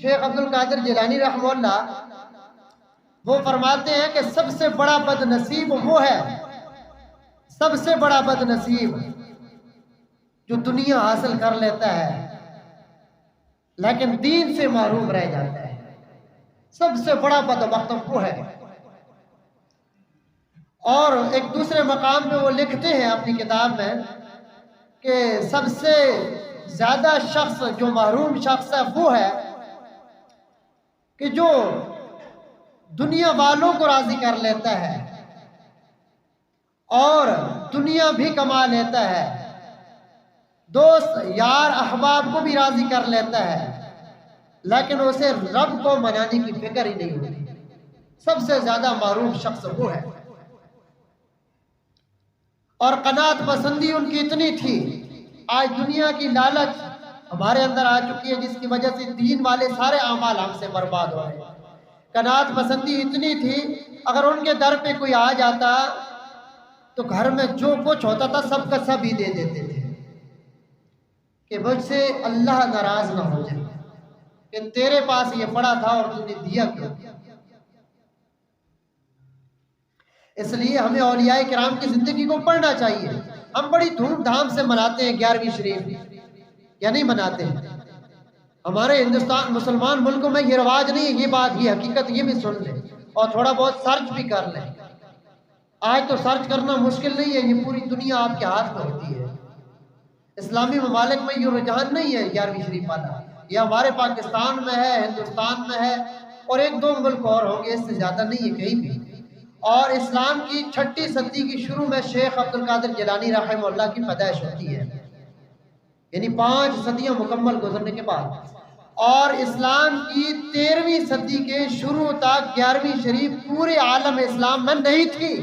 شیخ عبد القادر جیلانی رحمہ اللہ وہ فرماتے ہیں کہ سب سے بڑا بد نصیب وہ ہے، سب سے بڑا بد نصیب جو دنیا حاصل کر لیتا ہے لیکن دین سے محروم رہ جاتا ہے۔ سب سے بڑا بدبخت وہ ہے۔ اور ایک دوسرے مقام پہ وہ لکھتے ہیں اپنی کتاب میں کہ سب سے زیادہ شخص جو محروم شخص ہے وہ ہے کہ جو دنیا والوں کو راضی کر لیتا ہے اور دنیا بھی کما لیتا ہے، دوست یار احباب کو بھی راضی کر لیتا ہے، لیکن اسے رب کو منانے کی فکر ہی نہیں ہوتی۔ سب سے زیادہ محروم شخص وہ ہے۔ اور قناعت پسندی ان کی اتنی تھی، آج دنیا کی لالچ ہمارے اندر آ چکی ہے جس کی وجہ سے دین والے سارے اعمال ہم سے برباد ہو رہے ہیں۔ قناعت پسندی اتنی تھی، اگر ان کے در پہ کوئی آ جاتا تو گھر میں جو کچھ ہوتا تھا سب کا سب ہی دے دیتے تھے کہ مجھ سے اللہ ناراض نہ ہو جائے کہ تیرے پاس یہ پڑا تھا اور تو نے دیا کیوں۔ اس لیے ہمیں اولیاء کرام کی زندگی کو پڑھنا چاہیے۔ ہم بڑی دھوم دھام سے مناتے ہیں 11ویں شریف، یا نہیں مناتے ہیں؟ ہمارے ہندوستان مسلمان ملکوں میں یہ رواج نہیں ہے، یہ بات یہ حقیقت یہ بھی سن لیں اور تھوڑا بہت سرچ بھی کر لیں۔ آج تو سرچ کرنا مشکل نہیں ہے، یہ پوری دنیا آپ کے ہاتھ میں ہوتی ہے۔ اسلامی ممالک میں یہ رجحان نہیں ہے 11ویں شریف والا، یہ ہمارے پاکستان میں ہے، ہندوستان میں ہے اور ایک دو ملک اور ہوں گے، اس سے زیادہ نہیں ہے کہیں بھی۔ اور اسلام کی 6 صدی کی شروع میں شیخ عبد القادر جیلانی رحمہ اللہ کی پیدائش ہوتی ہے، یعنی 5 صدیاں مکمل گزرنے کے بعد۔ اور اسلام کی 13ویں صدی کے شروع تک 11ویں شریف پورے عالم اسلام میں نہیں تھی۔